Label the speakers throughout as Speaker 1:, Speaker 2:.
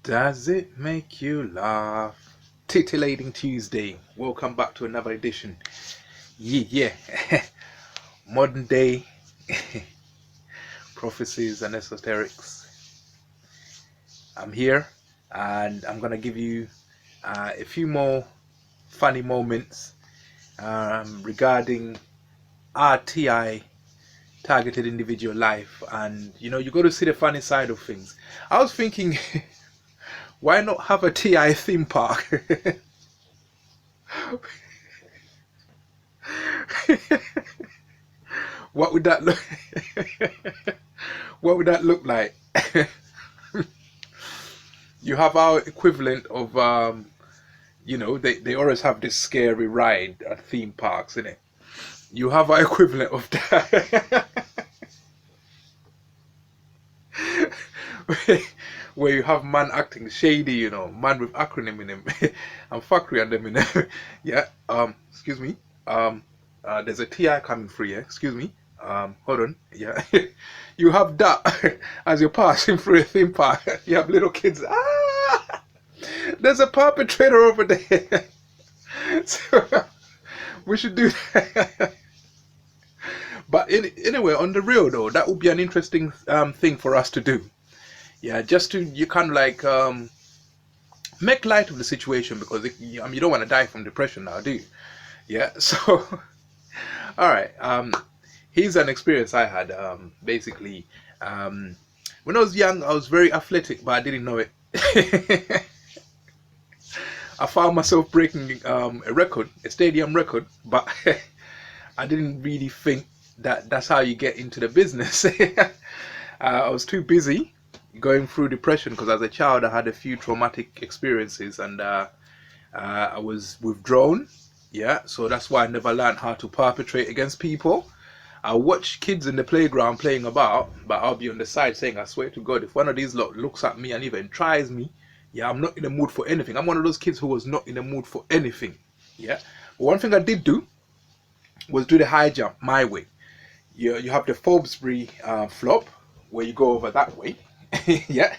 Speaker 1: Does it make you laugh? Titillating Tuesday. Welcome back to another edition. Yeah. Modern day prophecies and esoterics. I'm here and I'm gonna give you a few more funny moments regarding RTI, targeted individual life, and you got to see the funny side of things. I was thinking, why not have a TI theme park? What would that look? What would that look like? You have our equivalent of, they always have this scary ride at theme parks, innit? You have our equivalent of that. Where you have man acting shady, man with acronym in him and fuckery and them in there. Yeah. Excuse me. There's a TI coming through. Yeah. Excuse me. Hold on. Yeah. You have that as you're passing through a theme park. You have little kids. There's a perpetrator over there. So we should do that. But anyway, on the real though, that would be an interesting thing for us to do. Yeah, just to you kind of like make light of the situation, because you don't want to die from depression now, do you? Yeah. So, all right. Here's an experience I had. Basically, when I was young, I was very athletic, but I didn't know it. I found myself breaking a record, a stadium record, but I didn't really think that that's how you get into the business. I was too busy going through depression, because as a child I had a few traumatic experiences, and I was withdrawn. Yeah, so that's why I never learned how to perpetrate against people. I watch kids in the playground playing about, but I'll be on the side saying, I swear to God, if one of these lot looks at me and even tries me, yeah, I'm not in the mood for anything. I'm one of those kids who was not in the mood for anything. Yeah, but one thing I did do was do the high jump my way. You have the Forbesbury flop, where you go over that way. Yeah,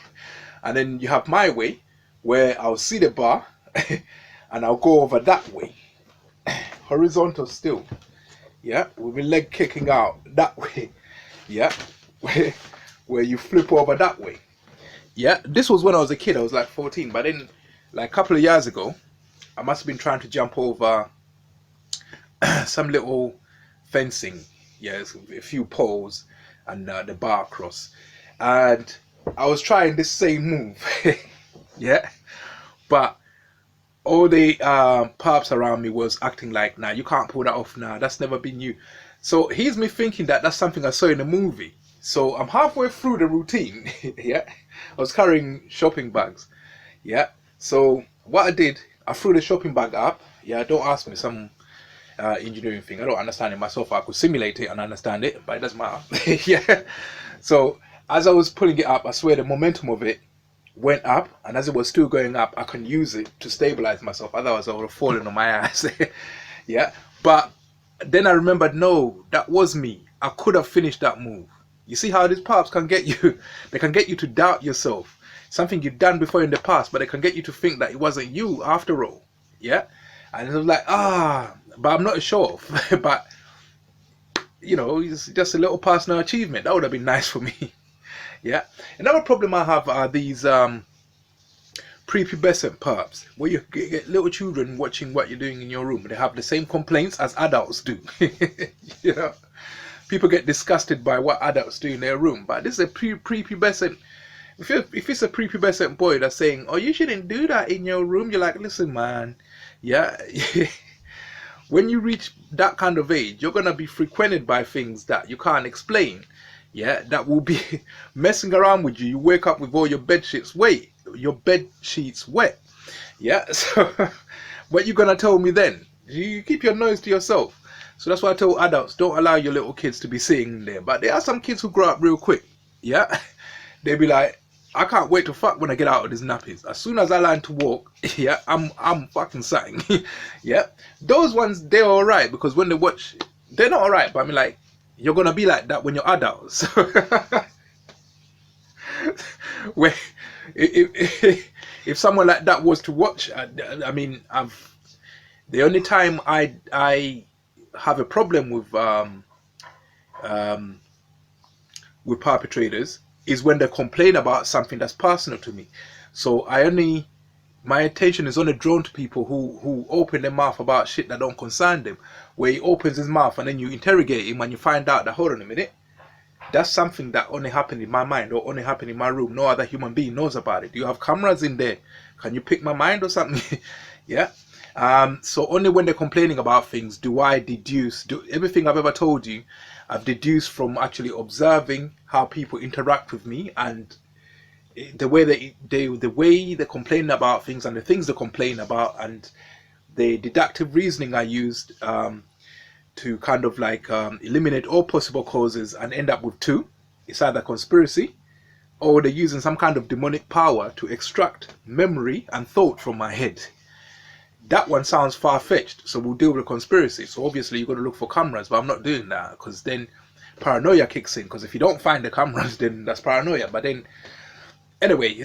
Speaker 1: and then you have my way, where I'll see the bar and I'll go over that way, horizontal still. Yeah, with my leg kicking out that way. Yeah, where you flip over that way. Yeah, this was when I was a kid. I was like 14, but then like a couple of years ago, I must have been trying to jump over some little fencing. Yes, a few poles and the bar across, and I was trying this same move. Yeah, but all the perps around me was acting like, nah, you can't pull that off. Nah, that's never been you. So here's me thinking that that's something I saw in a movie. So I'm halfway through the routine. Yeah, I was carrying shopping bags. Yeah, so what I did, I threw the shopping bag up. Yeah, don't ask me, some engineering thing. I don't understand it myself. I could simulate it and understand it, but it doesn't matter. Yeah, so as I was pulling it up, I swear the momentum of it went up, and as it was still going up, I can use it to stabilize myself. Otherwise I would have fallen on my ass. Yeah, but then I remembered, no, that was me. I could have finished that move. You see how these pops can get you? They can get you to doubt yourself, something you've done before in the past, but they can get you to think that it wasn't you after all. Yeah, and it was like, but I'm not sure. But it's just a little personal achievement. That would have been nice for me. Yeah. Another problem I have are these prepubescent perps, where you get little children watching what you're doing in your room. They have the same complaints as adults do. People get disgusted by what adults do in their room, but this is a prepubescent. If it's a prepubescent boy that's saying, "Oh, you shouldn't do that in your room," you're like, "Listen, man. Yeah." When you reach that kind of age, you're gonna be frequented by things that you can't explain. Yeah, that will be messing around with you. You wake up with all your bed sheets wet. Yeah, so what you gonna tell me then? You keep your nose to yourself. So that's why I tell adults, don't allow your little kids to be sitting in there. But there are some kids who grow up real quick. Yeah, they be like, I can't wait to fuck when I get out of these nappies. As soon as I learn to walk, yeah, I'm fucking something. Yeah, those ones, they're all right, because when they watch, they're not all right. But I mean, like, you're gonna be like that when you're adults. if someone like that was to watch, I mean, the only time I have a problem um, with perpetrators is when they complain about something that's personal to me. So my attention is only drawn to people who open their mouth about shit that don't concern them. Where he opens his mouth and then you interrogate him and you find out that, hold on a minute, that's something that only happened in my mind or only happened in my room. No other human being knows about it. Do you have cameras in there? Can you pick my mind or something? Yeah. So only when they're complaining about things do I deduce. Everything I've ever told you, I've deduced from actually observing how people interact with me and the way the way they complain about things and the things they complain about and the deductive reasoning I used to kind of like eliminate all possible causes and end up with two. It's either conspiracy or they're using some kind of demonic power to extract memory and thought from my head. That one sounds far-fetched, so we'll deal with conspiracy. So obviously you've got to look for cameras, but I'm not doing that because then paranoia kicks in. Because if you don't find the cameras, then that's paranoia. But then, anyway,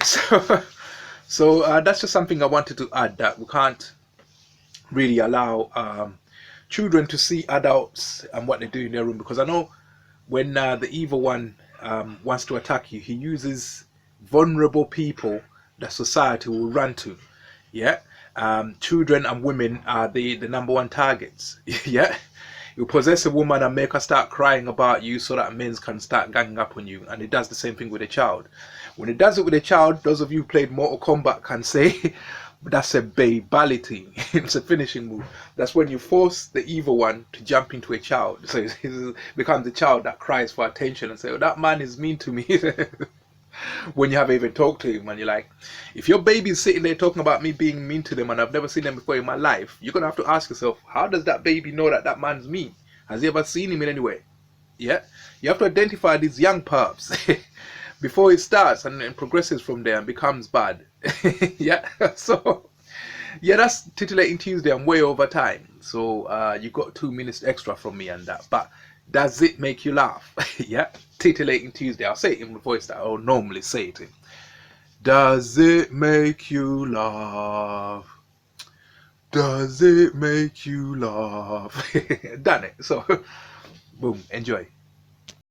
Speaker 1: so that's just something I wanted to add, that we can't really allow children to see adults and what they do in their room, because I know when the evil one wants to attack you, he uses vulnerable people that society will run to. Yeah. Children and women are the number one targets. Yeah. You possess a woman and make her start crying about you so that men can start ganging up on you, and it does the same thing with a child. When it does it with a child, those of you who played Mortal Kombat can say that's a babality. It's a finishing move. That's when you force the evil one to jump into a child, so it becomes a child that cries for attention and say, oh, that man is mean to me. When you haven't even talked to him, and you're like, if your baby's sitting there talking about me being mean to them and I've never seen them before in my life, you're gonna have to ask yourself, how does that baby know that that man's mean? Has he ever seen him in any way? Yeah, you have to identify these young pups before it starts and progresses from there and becomes bad. Yeah. So yeah, that's Titillating Tuesday. I'm way over time, so you got 2 minutes extra from me and that. But does it make you laugh? Yeah, Titillating Tuesday. I'll say it in the voice that I would normally say it in. Does it make you laugh? Does it make you laugh? Done it. So, boom, enjoy.